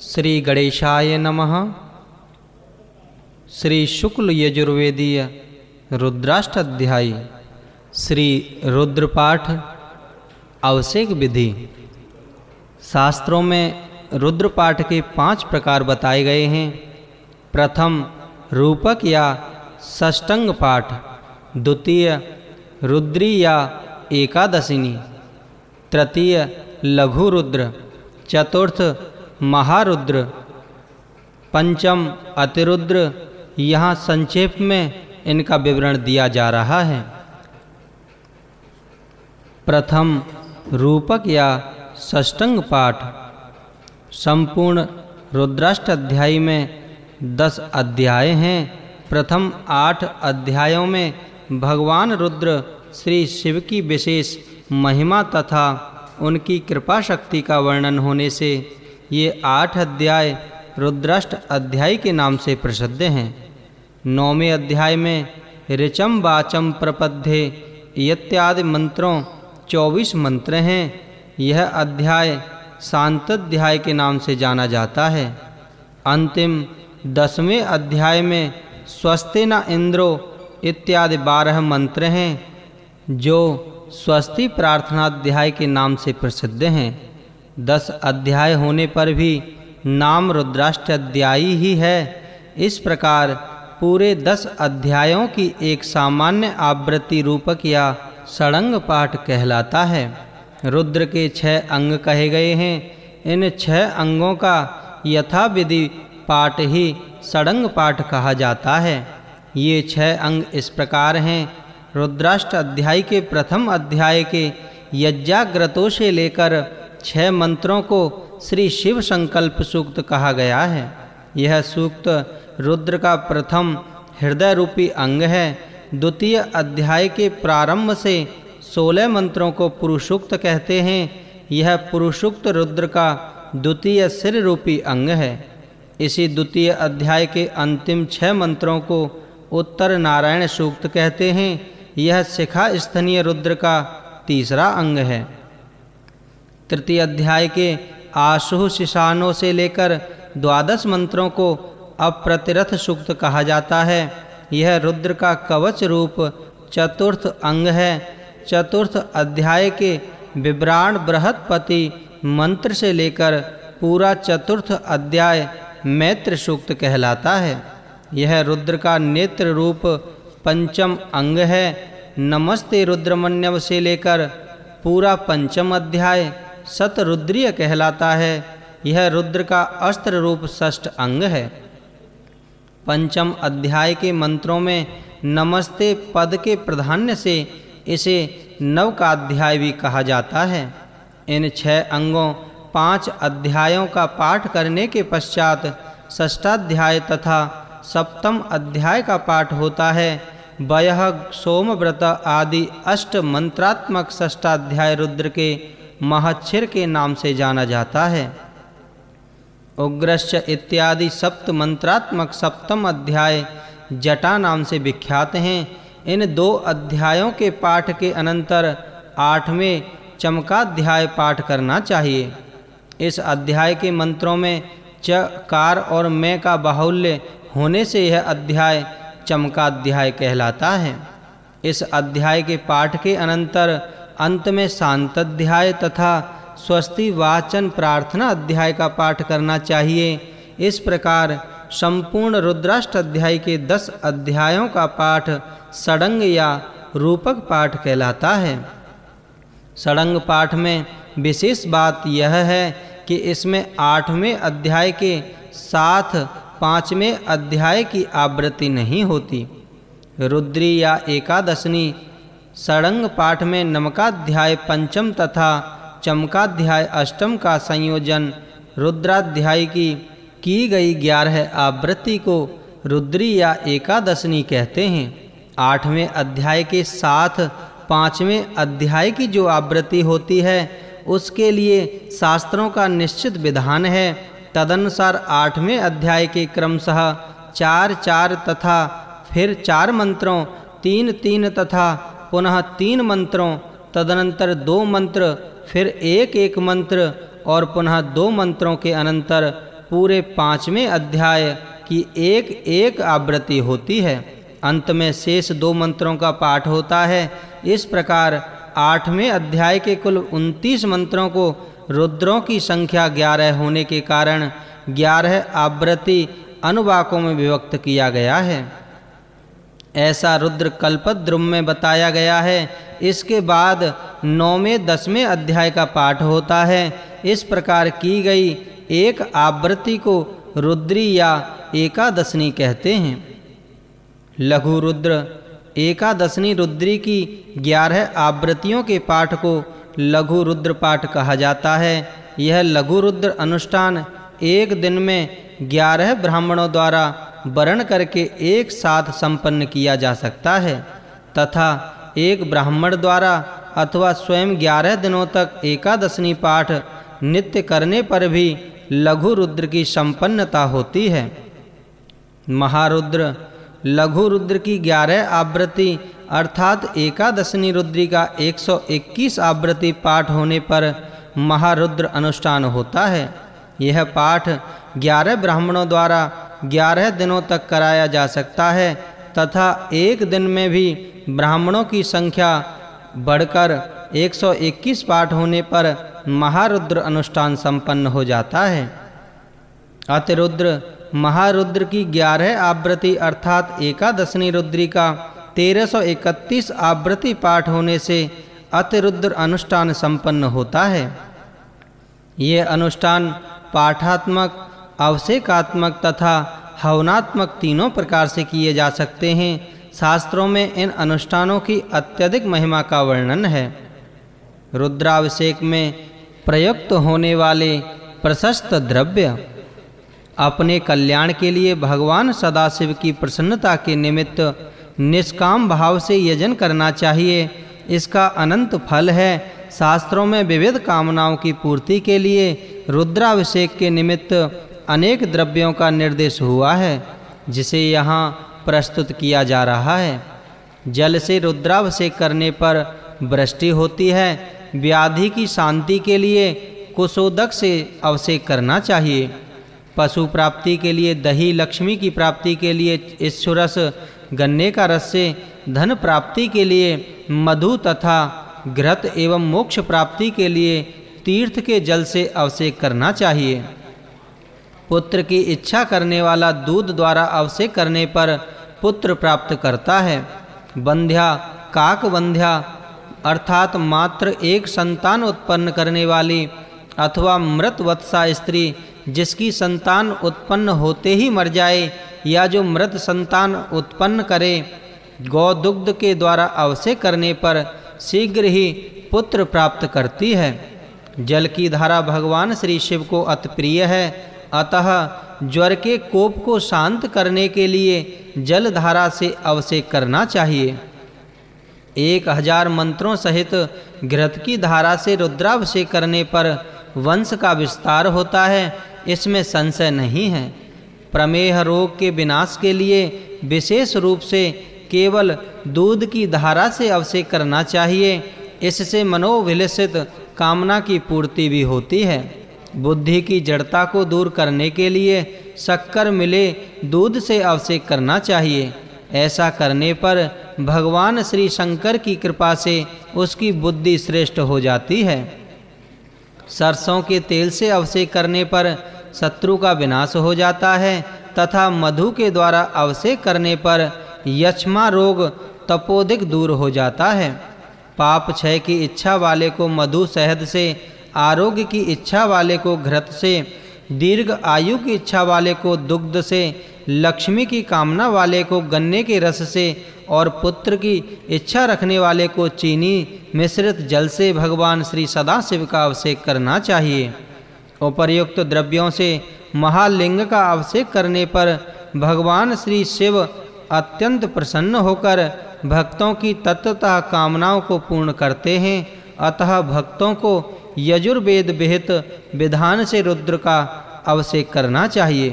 श्री गणेशाय नमः। श्री शुक्ल यजुर्वेदीय रुद्राष्टाध्यायी श्री रुद्रपाठ अवसेक विधि। शास्त्रों में रुद्रपाठ के 5 प्रकार बताए गए हैं। प्रथम रूपक या षष्टंग पाठ, द्वितीय रुद्री या एकादशिनी, तृतीय लघु रुद्र, चतुर्थ महारुद्र, पंचम अतिरुद्र। यहाँ संक्षेप में इनका विवरण दिया जा रहा है। प्रथम रूपक या षष्टंग पाठ। संपूर्ण रुद्राष्टाध्यायी में 10 अध्याय हैं। प्रथम 8 अध्यायों में भगवान रुद्र श्री शिव की विशेष महिमा तथा उनकी कृपा शक्ति का वर्णन होने से ये 8 अध्याय रुद्राष्ट अध्याय के नाम से प्रसिद्ध हैं। 9वें अध्याय में ऋचम वाचम प्रपद्ये इत्यादि मंत्रों 24 मंत्र हैं। यह अध्याय शांताध्याय के नाम से जाना जाता है। अंतिम 10वें अध्याय में स्वस्ति न इंद्रो इत्यादि 12 मंत्र हैं जो स्वस्ति प्रार्थनाध्याय के नाम से प्रसिद्ध हैं। 10 अध्याय होने पर भी नाम रुद्राष्टाध्यायी ही है। इस प्रकार पूरे 10 अध्यायों की एक सामान्य आवृत्ति रूपक या षडंग पाठ कहलाता है। रुद्र के 6 अंग कहे गए हैं। इन 6 अंगों का यथाविधि पाठ ही षडंग पाठ कहा जाता है। ये 6 अंग इस प्रकार हैं। रुद्राष्टाध्यायी के प्रथम अध्याय के यज्ञाग्रतों से लेकर 6 मंत्रों को श्री शिव संकल्प सूक्त कहा गया है। यह सूक्त रुद्र का प्रथम हृदय रूपी अंग है। द्वितीय अध्याय के प्रारंभ से 16 मंत्रों को पुरुषोक्त कहते हैं। यह पुरुषोक्त रुद्र का द्वितीय सिर रूपी अंग है। इसी द्वितीय अध्याय के अंतिम 6 मंत्रों को उत्तर नारायण सूक्त कहते हैं। यह शिखा स्थानीय रुद्र का तीसरा अंग है। तृतीय अध्याय के आशु शिशानों से लेकर 12 मंत्रों को अप्रतिरथ सूक्त कहा जाता है। यह रुद्र का कवच रूप चतुर्थ अंग है। चतुर्थ अध्याय के विवरण बृहस्पति मंत्र से लेकर पूरा चतुर्थ अध्याय मैत्र सूक्त कहलाता है। यह रुद्र का नेत्र रूप पंचम अंग है। नमस्ते रुद्रमन्यव से लेकर पूरा पंचम अध्याय शतरुद्रीय कहलाता है। यह रुद्र का अस्त्र रूप षष्ठ अंग है। पंचम अध्याय के मंत्रों में नमस्ते पद के प्राधान्य से इसे नव का अध्याय भी कहा जाता है। इन 6 अंगों 5 अध्यायों का पाठ करने के पश्चात षष्ठाध्याय तथा सप्तम अध्याय का पाठ होता है। वयः सोमव्रत आदि 8 मंत्रात्मक षष्ठाध्याय रुद्र के महच्छिर के नाम से जाना जाता है। उग्रश्च इत्यादि 7 मंत्रात्मक सप्तम अध्याय जटा नाम से विख्यात हैं। इन 2 अध्यायों के पाठ के अनंतर 8वें चमकाध्याय पाठ करना चाहिए। इस अध्याय के मंत्रों में च, कार और मैं का बाहुल्य होने से यह अध्याय चमकाध्याय कहलाता है। इस अध्याय के पाठ के अनंतर अंत में शांताध्याय तथा स्वस्ति वाचन प्रार्थना अध्याय का पाठ करना चाहिए। इस प्रकार संपूर्ण रुद्राष्टाध्यायी के 10 अध्यायों का पाठ षडंग या रूपक पाठ कहलाता है। षडंग पाठ में विशेष बात यह है कि इसमें 8वें अध्याय के साथ 5वें अध्याय की आवृत्ति नहीं होती। रुद्री या एकादशनी षडंग पाठ में नमकाध्याय पंचम तथा चमकाध्याय अष्टम का संयोजन रुद्राध्याय की गई 11 आवृत्ति को रुद्री या एकादशनी कहते हैं। 8वें अध्याय के साथ 5वें अध्याय की जो आवृत्ति होती है उसके लिए शास्त्रों का निश्चित विधान है। तदनुसार 8वें अध्याय के क्रमशः 4-4 तथा फिर 4 मंत्रों 3-3 तथा पुनः 3 मंत्रों तदनंतर 2 मंत्र फिर 1-1 मंत्र और पुनः 2 मंत्रों के अनंतर पूरे 5वें अध्याय की एक एक आवृत्ति होती है। अंत में शेष 2 मंत्रों का पाठ होता है। इस प्रकार 8वें अध्याय के कुल 29 मंत्रों को रुद्रों की संख्या 11 होने के कारण 11 आवृत्ति अनुवाकों में विभक्त किया गया है। ऐसा रुद्र कल्पद्रुम में बताया गया है। इसके बाद 9वें 10वें अध्याय का पाठ होता है। इस प्रकार की गई एक आवृत्ति को रुद्री या एकादशनी कहते हैं। लघु रुद्र एकादशनी रुद्री की 11 आवृत्तियों के पाठ को लघु रुद्र पाठ कहा जाता है। यह लघु रुद्र अनुष्ठान एक दिन में 11 ब्राह्मणों द्वारा वर्ण करके एक साथ संपन्न किया जा सकता है तथा एक ब्राह्मण द्वारा अथवा स्वयं 11 दिनों तक एकादशनी पाठ नित्य करने पर भी लघु रुद्र की संपन्नता होती है। महारुद्र लघु रुद्र की 11 आवृत्ति अर्थात एकादशनी रुद्री का 121 आवृत्ति पाठ होने पर महारुद्र अनुष्ठान होता है। यह पाठ 11 ब्राह्मणों द्वारा 11 दिनों तक कराया जा सकता है तथा एक दिन में भी ब्राह्मणों की संख्या बढ़कर 121 पाठ होने पर महारुद्र अनुष्ठान संपन्न हो जाता है। अतिरुद्र महारुद्र की 11 आवृत्ति अर्थात एकादशनी रुद्री का 1331 आवृत्ति पाठ होने से अतिरुद्र अनुष्ठान संपन्न होता है। ये अनुष्ठान पाठात्मक, अवसेकात्मक तथा हवनात्मक तीनों प्रकार से किए जा सकते हैं। शास्त्रों में इन अनुष्ठानों की अत्यधिक महिमा का वर्णन है। रुद्राभिषेक में प्रयुक्त होने वाले प्रशस्त द्रव्य अपने कल्याण के लिए भगवान सदाशिव की प्रसन्नता के निमित्त निष्काम भाव से यजन करना चाहिए। इसका अनंत फल है। शास्त्रों में विविध कामनाओं की पूर्ति के लिए रुद्राभिषेक के निमित्त अनेक द्रव्यों का निर्देश हुआ है, जिसे यहाँ प्रस्तुत किया जा रहा है। जल से रुद्राभिषेक करने पर वृष्टि होती है। व्याधि की शांति के लिए कुशोदक से अभिषेक करना चाहिए। पशु प्राप्ति के लिए दही, लक्ष्मी की प्राप्ति के लिए ईश्वरस, गन्ने का रस से धन प्राप्ति के लिए मधु तथा घृत एवं मोक्ष प्राप्ति के लिए तीर्थ के जल से अभिषेक करना चाहिए। पुत्र की इच्छा करने वाला दूध द्वारा अभिषेक करने पर पुत्र प्राप्त करता है। बंध्या, काक बंध्या अर्थात मात्र एक संतान उत्पन्न करने वाली अथवा मृत वत्सा स्त्री जिसकी संतान उत्पन्न होते ही मर जाए या जो मृत संतान उत्पन्न करे, गौदुग्ध के द्वारा अभिषेक करने पर शीघ्र ही पुत्र प्राप्त करती है। जल की धारा भगवान श्री शिव को अति प्रिय है। अतः ज्वर के कोप को शांत करने के लिए जल धारा से अभिषेक करना चाहिए। 1000 मंत्रों सहित घृत की धारा से रुद्राभिषेक करने पर वंश का विस्तार होता है, इसमें संशय नहीं है। प्रमेह रोग के विनाश के लिए विशेष रूप से केवल दूध की धारा से अभिषेक करना चाहिए। इससे मनोविलसित कामना की पूर्ति भी होती है। बुद्धि की जड़ता को दूर करने के लिए शक्कर मिले दूध से अभिषेक करना चाहिए। ऐसा करने पर भगवान श्री शंकर की कृपा से उसकी बुद्धि श्रेष्ठ हो जाती है। सरसों के तेल से अभिषेक करने पर शत्रु का विनाश हो जाता है तथा मधु के द्वारा अभिषेक करने पर यक्ष्मा रोग तपोदिक दूर हो जाता है। पाप क्षय की इच्छा वाले को मधु शहद से, आरोग्य की इच्छा वाले को घृत से, दीर्घ आयु की इच्छा वाले को दुग्ध से, लक्ष्मी की कामना वाले को गन्ने के रस से और पुत्र की इच्छा रखने वाले को चीनी मिश्रित जल से भगवान श्री सदाशिव का अभिषेक करना चाहिए। उपर्युक्त द्रव्यों से महालिंग का अभिषेक करने पर भगवान श्री शिव अत्यंत प्रसन्न होकर भक्तों की तत्वतः कामनाओं को पूर्ण करते हैं। अतः भक्तों को यजुर्वेद विहित विधान से रुद्र का अभिषेक करना चाहिए।